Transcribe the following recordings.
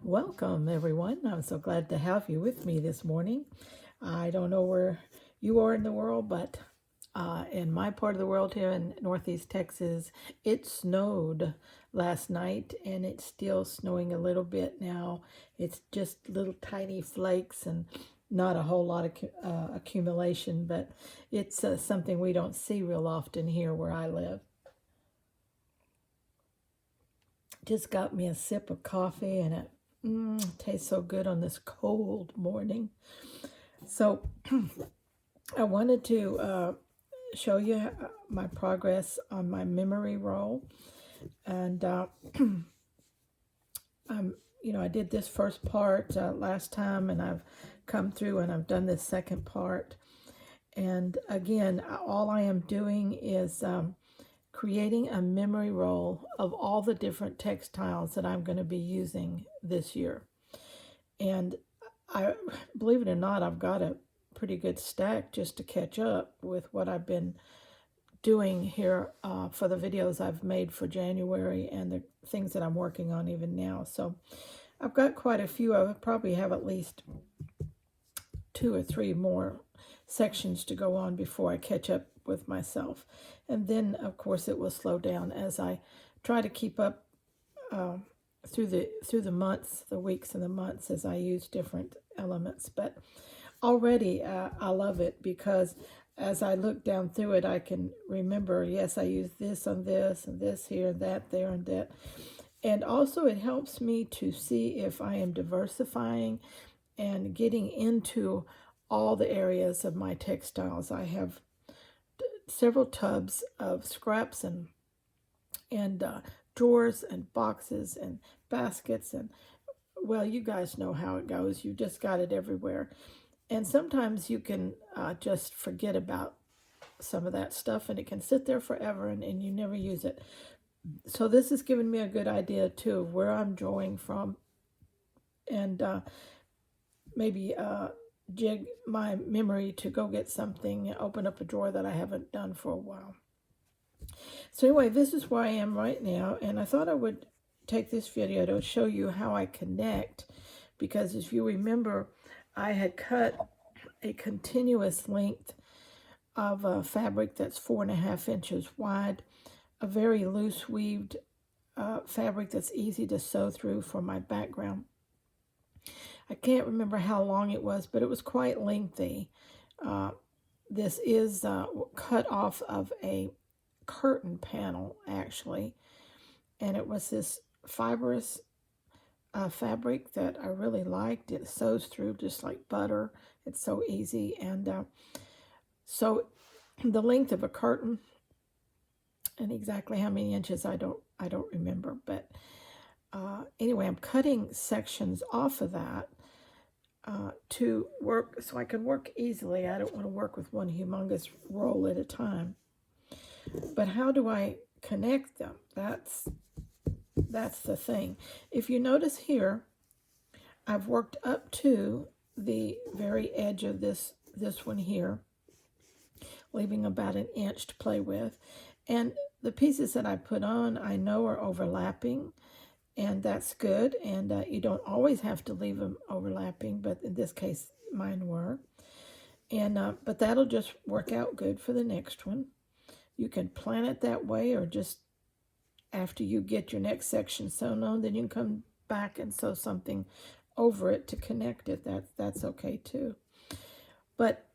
Welcome, everyone. I'm so glad to have you with me this morning. I don't know where you are in the world, but in my part of the world here in Northeast Texas, it snowed last night and it's still snowing a little bit now. It's just little tiny flakes and not a whole lot of accumulation, but it's something we don't see real often here where I live. Just got me a sip of coffee and it tastes so good on this cold morning. So I wanted to show you my progress on my memory roll. And, I did this first part last time and I've come through and I've done this second part. And again, all I am doing is creating a memory roll of all the different textiles that I'm going to be using this year. And I believe it or not, I've got a pretty good stack just to catch up with what I've been doing here for the videos I've made for January and the things that I'm working on even now. So I've got quite a few. I probably have at least 2 or 3 more sections to go on before I catch up with myself. And then, of course, it will slow down as I try to keep up through the months, the weeks and the months as I use different elements. But already I love it because as I look down through it, I can remember, yes, I use this on this and this here and that there and that. And also it helps me to see if I am diversifying and getting into all the areas of my textiles. I have several tubs of scraps and drawers and boxes and baskets, and well, you guys know how it goes. You just got it everywhere. And sometimes you can just forget about some of that stuff and it can sit there forever and you never use it. So this has given me a good idea too of where I'm drawing from and maybe jig my memory to go get something, open up a drawer that I haven't done for a while. So anyway, this is where I am right now, and I thought I would take this video to show you how I connect, because if you remember, I had cut a continuous length of fabric that's 4.5 inches wide, a very loose weaved fabric that's easy to sew through for my background. I can't remember how long it was, but it was quite lengthy. This is cut off of a curtain panel, actually, and it was this fibrous fabric that I really liked. It sews through just like butter. It's so easy, and so the length of a curtain, and exactly how many inches I don't remember, but anyway, I'm cutting sections off of that to work so I can work easily. I don't want to work with one humongous roll at a time. But how do I connect them? That's the thing. If you notice here, I've worked up to the very edge of this one here, leaving about 1 inch to play with. And the pieces that I put on, I know are overlapping, and that's good. And you don't always have to leave them overlapping, but in this case, mine were. And but that'll just work out good for the next one. You can plan it that way, or just after you get your next section sewn on, then you can come back and sew something over it to connect it. That's okay too. But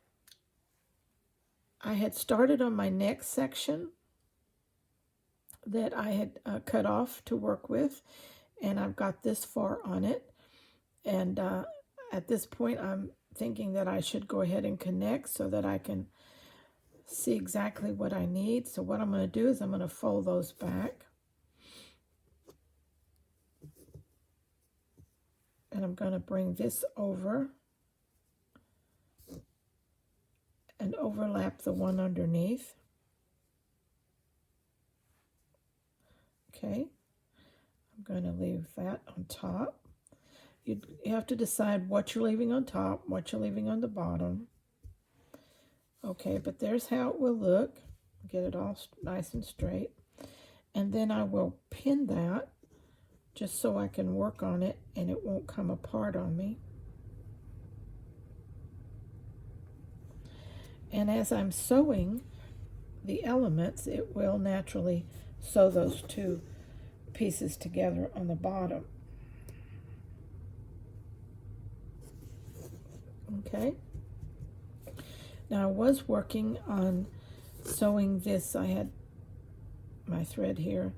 I had started on my next section that I had cut off to work with, and I've got this far on it. And at this point, I'm thinking that I should go ahead and connect so that I can see exactly what I need. So what I'm going to do is I'm going to fold those back. And I'm going to bring this over and overlap the one underneath. Okay, I'm going to leave that on top. You have to decide what you're leaving on top, what you're leaving on the bottom. Okay, but there's how it will look. Get it all nice and straight. And then I will pin that just so I can work on it and it won't come apart on me. And as I'm sewing the elements, it will naturally sew those two pieces together on the bottom. Okay. Now I was working on sewing this. I had my thread here.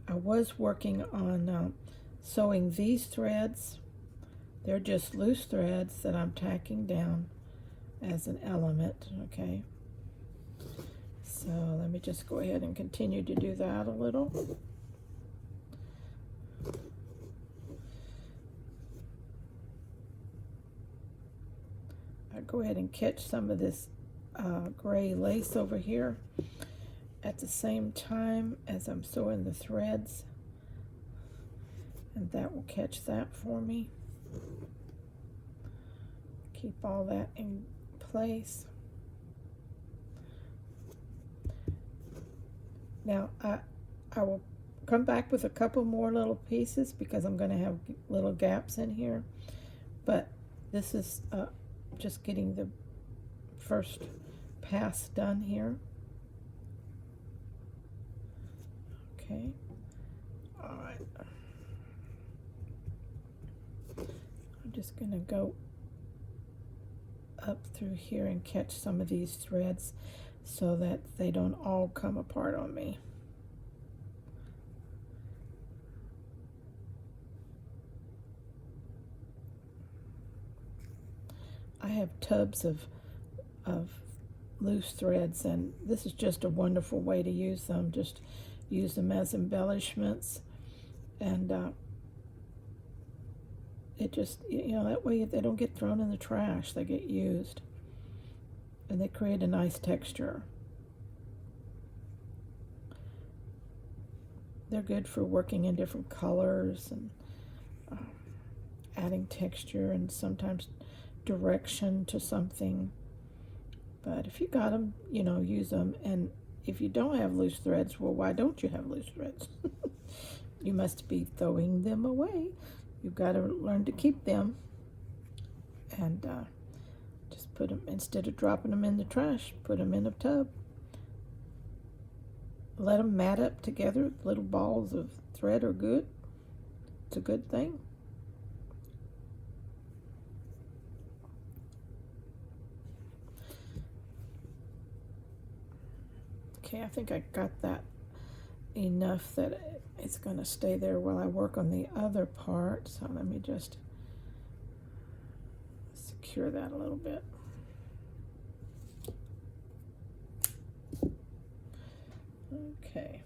I was working on sewing these threads. They're just loose threads that I'm tacking down as an element, okay? So let me just go ahead and continue to do that a little. I go ahead and catch some of this gray lace over here at the same time as I'm sewing the threads, and that will catch that for me. Keep all that in place. Now I will come back with a couple more little pieces because I'm going to have little gaps in here, but this is just getting the first pass done here. Okay, all right. I'm just going to go up through here and catch some of these threads so that they don't all come apart on me. I have tubs of loose threads, and this is just a wonderful way to use them. Just use them as embellishments, and it just, that way they don't get thrown in the trash. They get used, and they create a nice texture. They're good for working in different colors and adding texture and sometimes direction to something. But if you got them, use them. And if you don't have loose threads, well, why don't you have loose threads? You must be throwing them away. You've got to learn to keep them, and just put them, instead of dropping them in the trash, put them in a tub. Let them mat up together. Little balls of thread are good. It's a good thing. Okay, I think I got that enough that it's going to stay there while I work on the other part. So let me just secure that a little bit. Okay.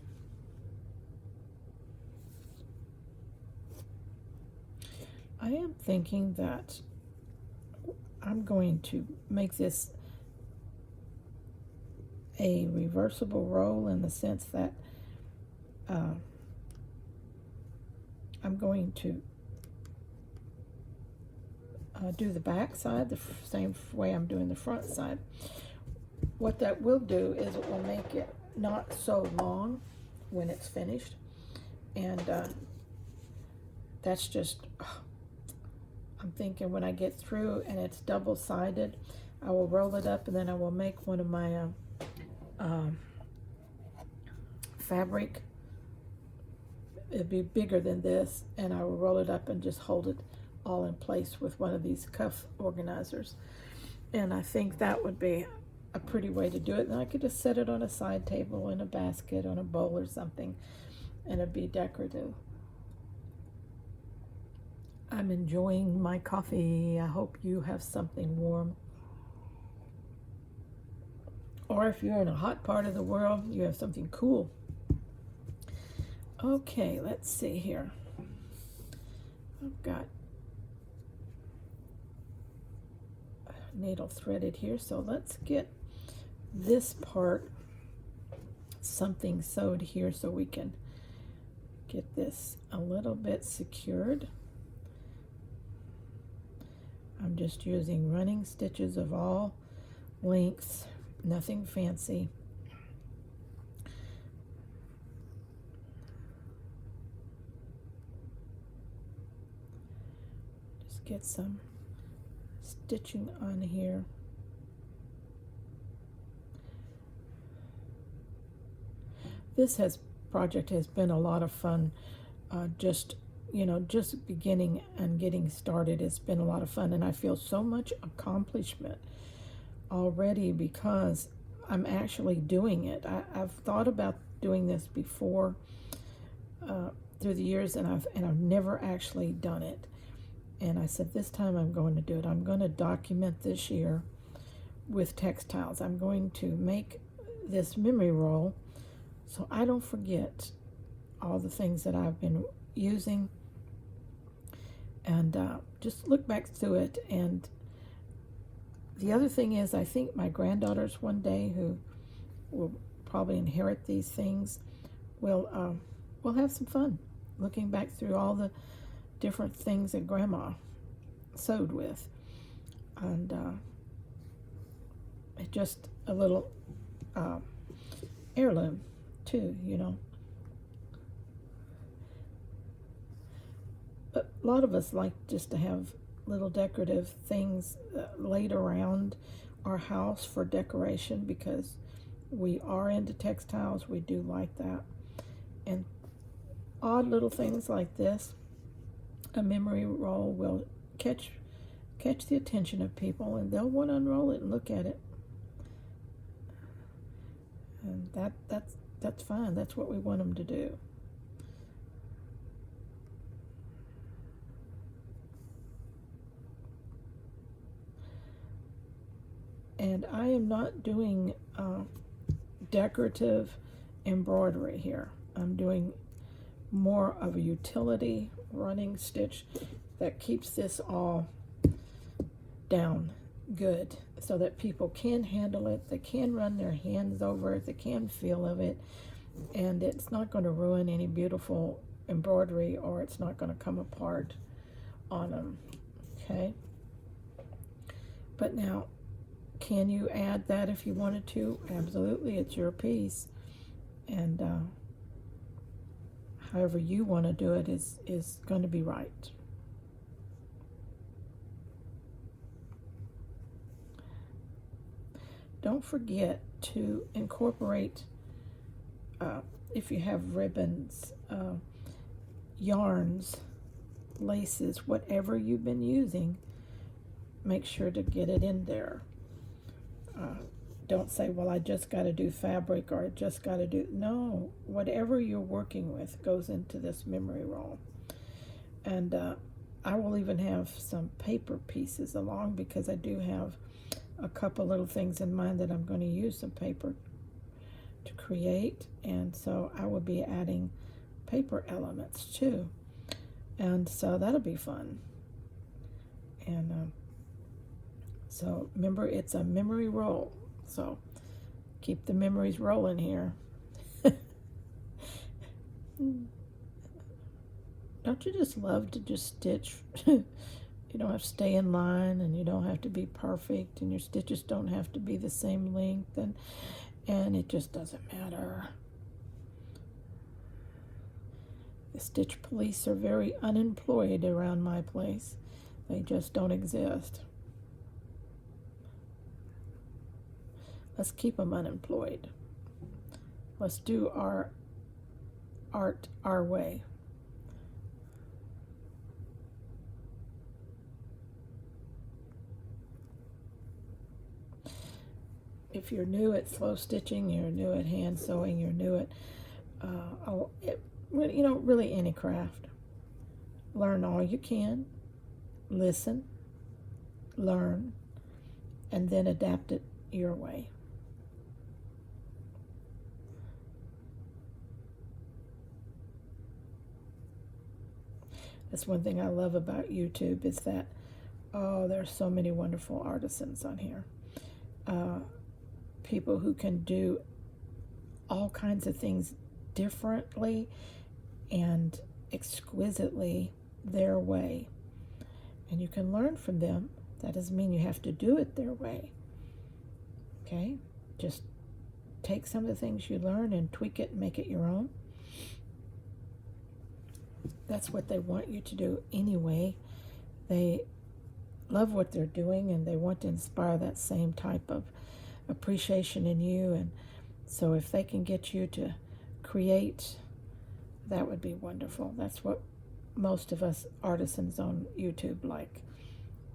I am thinking that I'm going to make this a reversible roll in the sense that I'm going to do the back side the same way I'm doing the front side. What that will do is it will make it not so long when it's finished, and that's just, I'm thinking when I get through and it's double-sided, I will roll it up, and then I will make one of my fabric. It'd be bigger than this, and I will roll it up and just hold it all in place with one of these cuff organizers. And I think that would be a pretty way to do it. And I could just set it on a side table, in a basket, on a bowl or something, and it'd be decorative. I'm enjoying my coffee. I hope you have something warm. Or if you're in a hot part of the world, you have something cool. Okay, let's see here. I've got a needle threaded here, so let's get this part something sewed here so we can get this a little bit secured. I'm just using running stitches of all lengths, nothing fancy. Let's get some stitching on here. This project has been a lot of fun. Just beginning and getting started, it's been a lot of fun, and I feel so much accomplishment already because I'm actually doing it. I've thought about doing this before through the years, and I've never actually done it. And I said, this time I'm going to do it. I'm going to document this year with textiles. I'm going to make this memory roll so I don't forget all the things that I've been using, and just look back through it. And the other thing is, I think my granddaughters one day, who will probably inherit these things, will have some fun looking back through all the different things that Grandma sewed with, and just a little heirloom too, But a lot of us like just to have little decorative things laid around our house for decoration because we are into textiles. We do like that. And odd little things like this, a memory roll, will catch the attention of people, and they'll want to unroll it and look at it. And that's fine. That's what we want them to do. And I am not doing decorative embroidery here. I'm doing more of a utility running stitch that keeps this all down good so that people can handle it, they can run their hands over it, they can feel of it, and it's not going to ruin any beautiful embroidery, or it's not going to come apart on them. Okay? But now, can you add that if you wanted to? Absolutely, it's your piece. And however you want to do it is going to be right. Don't forget to incorporate, if you have ribbons, yarns, laces, whatever you've been using, make sure to get it in there. Don't say, well, I just got to do fabric, or I just got to do... No, whatever you're working with goes into this memory roll. And I will even have some paper pieces along, because I do have a couple little things in mind that I'm going to use some paper to create. And so I will be adding paper elements too. And so that'll be fun. And so remember, it's a memory roll. So keep the memories rolling here. Don't you just love to just stitch? You don't have to stay in line, and you don't have to be perfect, and your stitches don't have to be the same length, and it just doesn't matter. The stitch police are very unemployed around my place. They just don't exist. Let's keep them unemployed. Let's do our art our way. If you're new at slow stitching, you're new at hand sewing, you're new at really any craft, learn all you can, listen, learn, and then adapt it your way. That's one thing I love about YouTube, is that, there's so many wonderful artisans on here. People who can do all kinds of things differently and exquisitely their way. And you can learn from them. That doesn't mean you have to do it their way. Okay? Just take some of the things you learn and tweak it and make it your own. That's what they want you to do anyway. they love what they're doing and they want to inspire that same type of appreciation in you. And so if they can get you to create, that would be wonderful. That's what most of us artisans on YouTube like.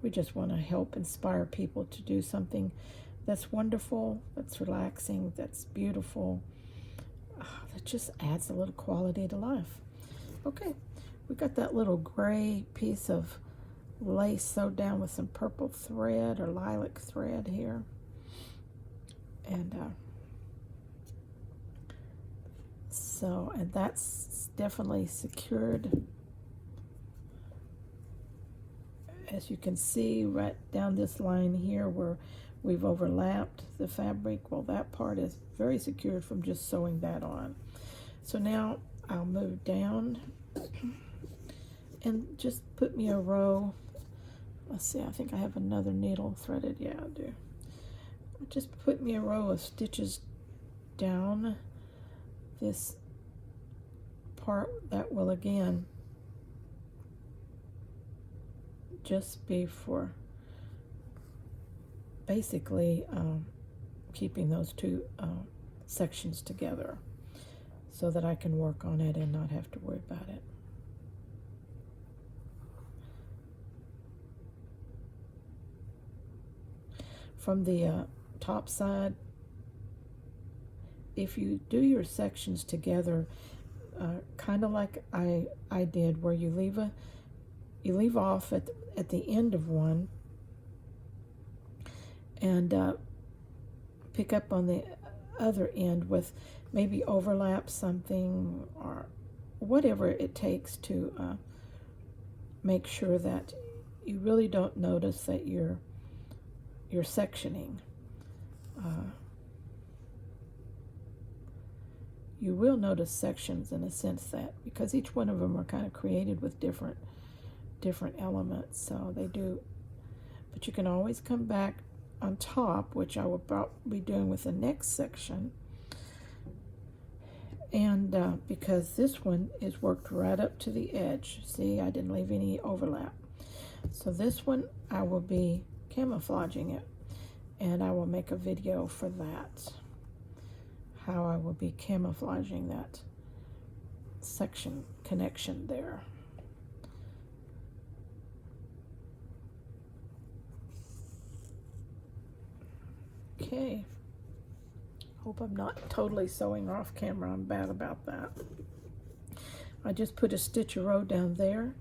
We just want to help inspire people to do something that's wonderful, that's relaxing, that's beautiful, that just adds a little quality to life. Okay, we got that little gray piece of lace sewed down with some purple thread or lilac thread here. And and that's definitely secured. As you can see right down this line here where we've overlapped the fabric, well, that part is very secured from just sewing that on. So now I'll move down and just put me a row. Let's see, I think I have another needle threaded. Yeah, I do. Just put me a row of stitches down this part that will again just be for basically keeping those two sections together so that I can work on it and not have to worry about it. From the top side, if you do your sections together, kind of like I did, where you leave off at the end of one and pick up on the other end with maybe overlap something or whatever it takes to make sure that you really don't notice that you're sectioning. You will notice sections in a sense that because each one of them are kind of created with different elements, so they do. But you can always come back on top, which I will be doing with the next section, and because this one is worked right up to the edge. See, I didn't leave any overlap. So this one I will be camouflaging it, and I will make a video for that, how I will be camouflaging that section connection there. Okay, hope I'm not totally sewing off camera. I'm bad about that. I just put a stitch a row down there,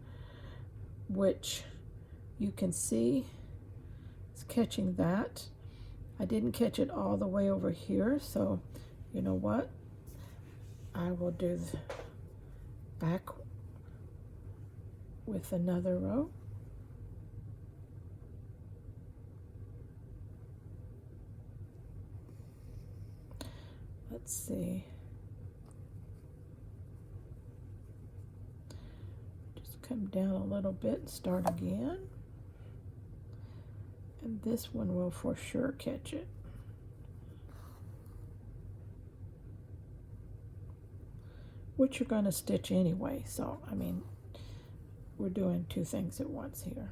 which you can see is catching that. I didn't catch it all the way over here, so you know what? I will do the back with another row. Let's see. Just come down a little bit and start again. And this one will for sure catch it. Which you're going to stitch anyway, so I mean, we're doing two things at once here.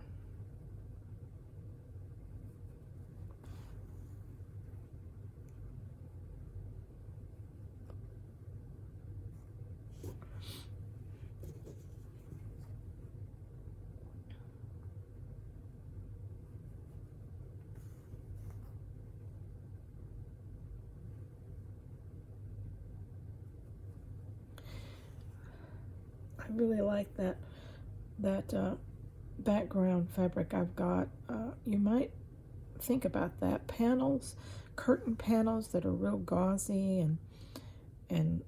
I really like that background fabric I've got. You might think about that. Panels, curtain panels that are real gauzy and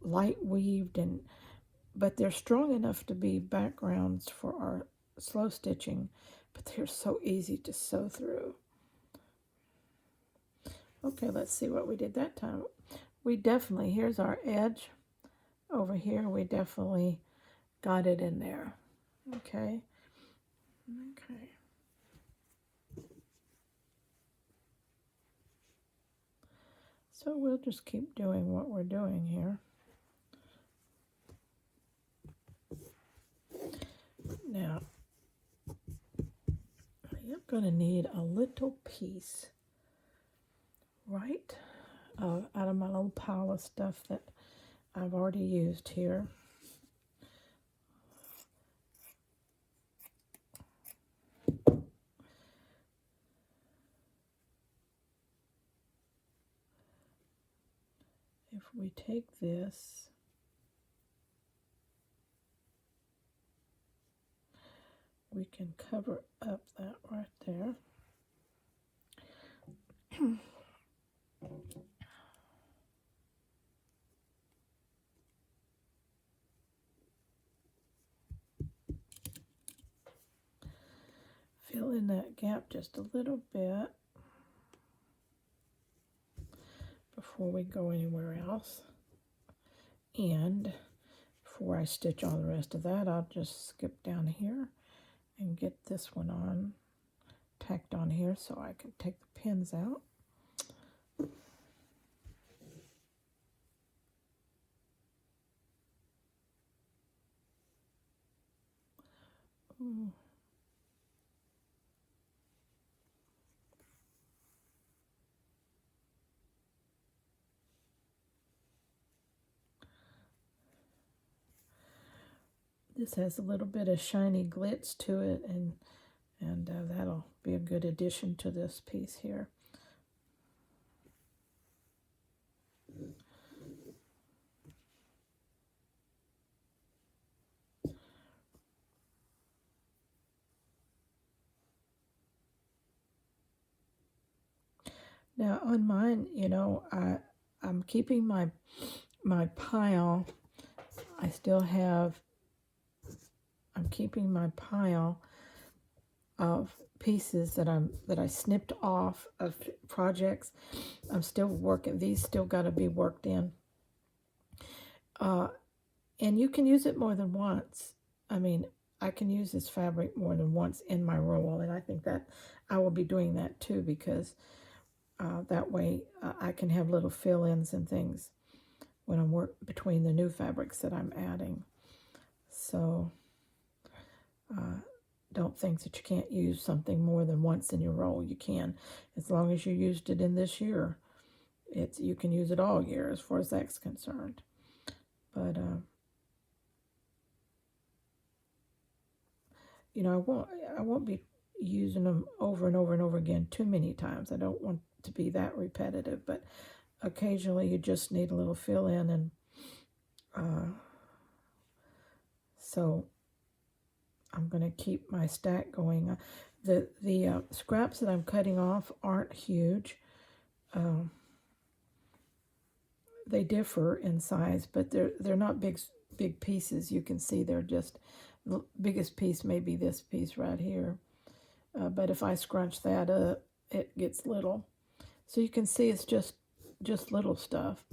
light weaved, but they're strong enough to be backgrounds for our slow stitching, but they're so easy to sew through. Okay, let's see what we did that time. We definitely, here's our edge over here, we definitely got it in there. Okay. So we'll just keep doing what we're doing here. Now, Gonna need a little piece right out of my little pile of stuff that I've already used here. If we take this, we can cover up that right there. Fill in that gap just a little bit before we go anywhere else. And before I stitch all the rest of that, I'll just skip down here and get this one on, tacked on here so I can take the pins out. Ooh. This has a little bit of shiny glitz to it, and that'll be a good addition to this piece here. Now on mine, you know, I'm keeping my pile. I'm keeping my pile of pieces that I snipped off of projects. I'm still working. These still got to be worked in. And you can use it more than once. I mean, I can use this fabric more than once in my roll, and I think that I will be doing that too, because that way I can have little fill-ins and things when I'm between the new fabrics that I'm adding. So don't think that you can't use something more than once in your roll. You can, as long as you used it in this year. You can use it all year as far as that's concerned. But you know, I won't be using them over and over and over again too many times. I don't want to be that repetitive, but occasionally you just need a little fill in, and so I'm going to keep my stack going. The scraps that I'm cutting off aren't huge. They differ in size, but they're not big pieces. You can see they're just, the biggest piece may be this piece right here. But if I scrunch that up, it gets little. So you can see it's just little stuff.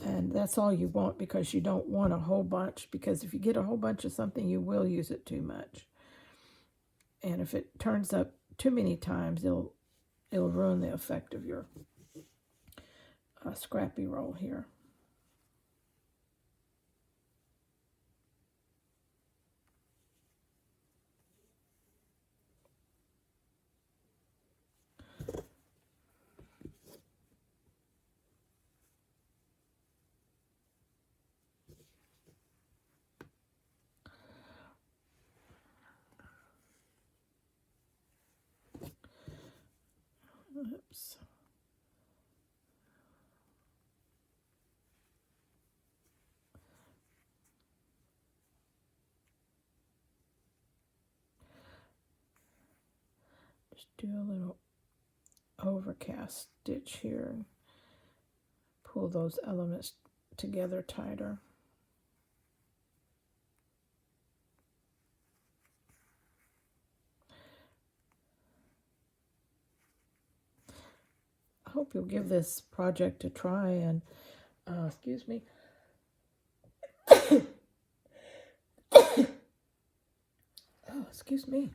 And that's all you want, because you don't want a whole bunch, because if you get a whole bunch of something, you will use it too much. And if it turns up too many times, it'll ruin the effect of your scrappy roll here. Oops. Just do a little overcast stitch here and pull those elements together tighter. I hope you'll give this project a try, and excuse me. Oh, excuse me.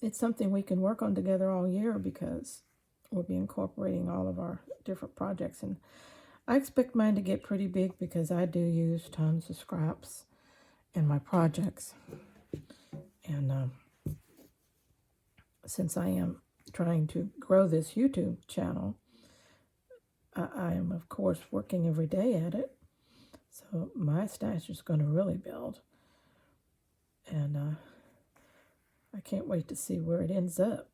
It's something we can work on together all year, because we'll be incorporating all of our different projects. And I expect mine to get pretty big, because I do use tons of scraps in my projects. And since I am trying to grow this YouTube channel, I am, of course, working every day at it. So my stash is going to really build. And I can't wait to see where it ends up.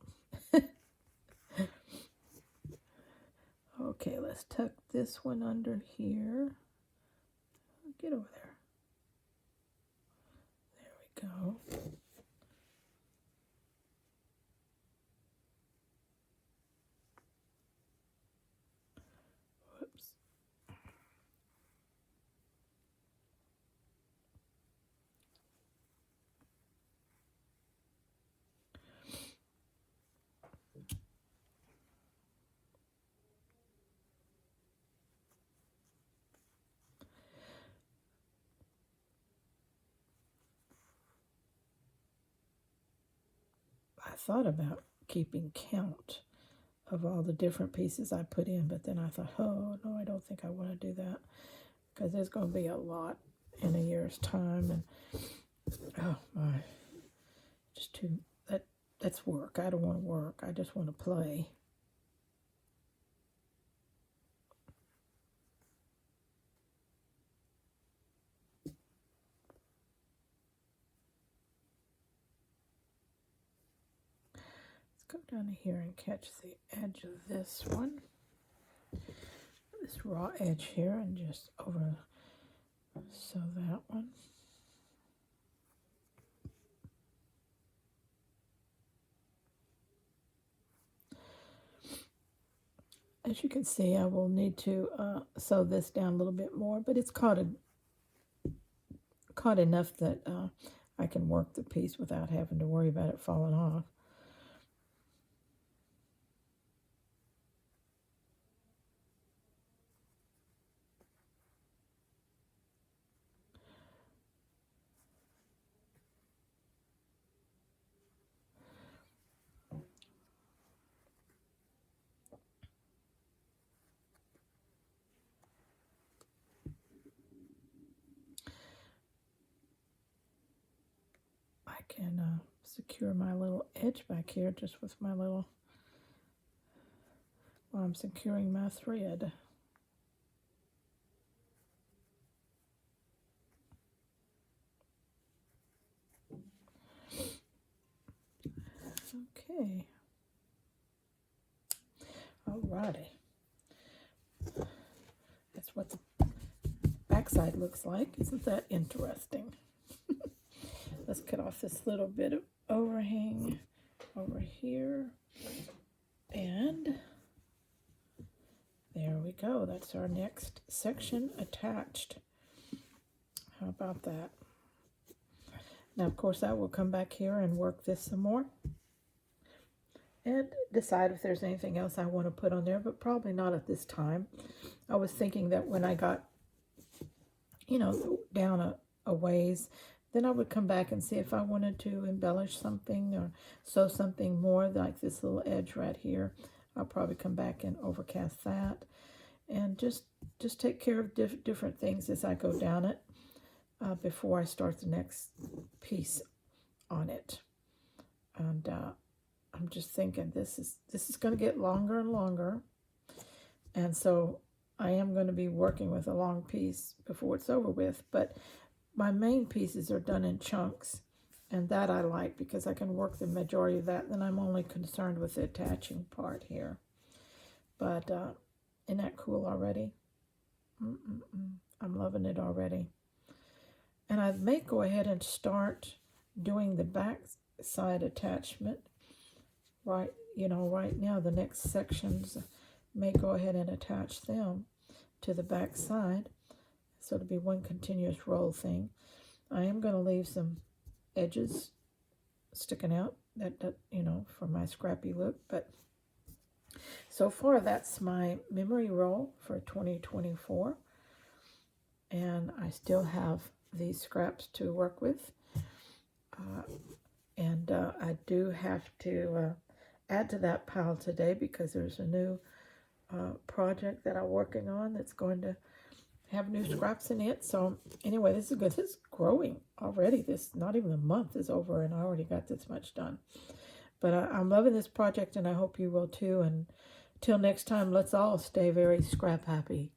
Okay, let's tuck this one under here. Get over there. There we go. Whoops. I thought about keeping count of all the different pieces I put in, but then I thought, oh no, I don't think I want to do that, because there's going to be a lot in a year's time, and oh my, just too, that's work. I don't want to work. I just want to play. Let's go down here and catch the edge of this one, this raw edge here, and just over, so that one. As you can see, I will need to sew this down a little bit more, but it's caught enough that I can work the piece without having to worry about it falling off. I can secure my little edge back here just with my little, while I'm securing my thread. Okay. Alrighty. That's what the backside looks like. Isn't that interesting? Let's cut off this little bit of overhang over here. And there we go. That's our next section attached. How about that? Now, of course, I will come back here and work this some more and decide if there's anything else I want to put on there, but probably not at this time. I was thinking that when I got, down a ways, then I would come back and see if I wanted to embellish something or sew something more, like this little edge right here. I'll probably come back and overcast that, and just take care of different things as I go down it before I start the next piece on it. And I'm just thinking this is going to get longer and longer, and so I am going to be working with a long piece before it's over with, but my main pieces are done in chunks, and that I like because I can work the majority of that. Then I'm only concerned with the attaching part here. But isn't that cool already? I'm loving it already. And I may go ahead and start doing the back side attachment. Right now the next sections may go ahead and attach them to the back side. So it'll be one continuous roll thing. I am going to leave some edges sticking out that for my scrappy look. But so far, that's my memory roll for 2024. And I still have these scraps to work with. And I do have to add to that pile today because there's a new project that I'm working on that's going to have new scraps in it. So anyway, this is good. This is growing already. This, not even a month is over and I already got this much done. But I'm loving this project and I hope you will too. And till next time, let's all stay very scrap happy.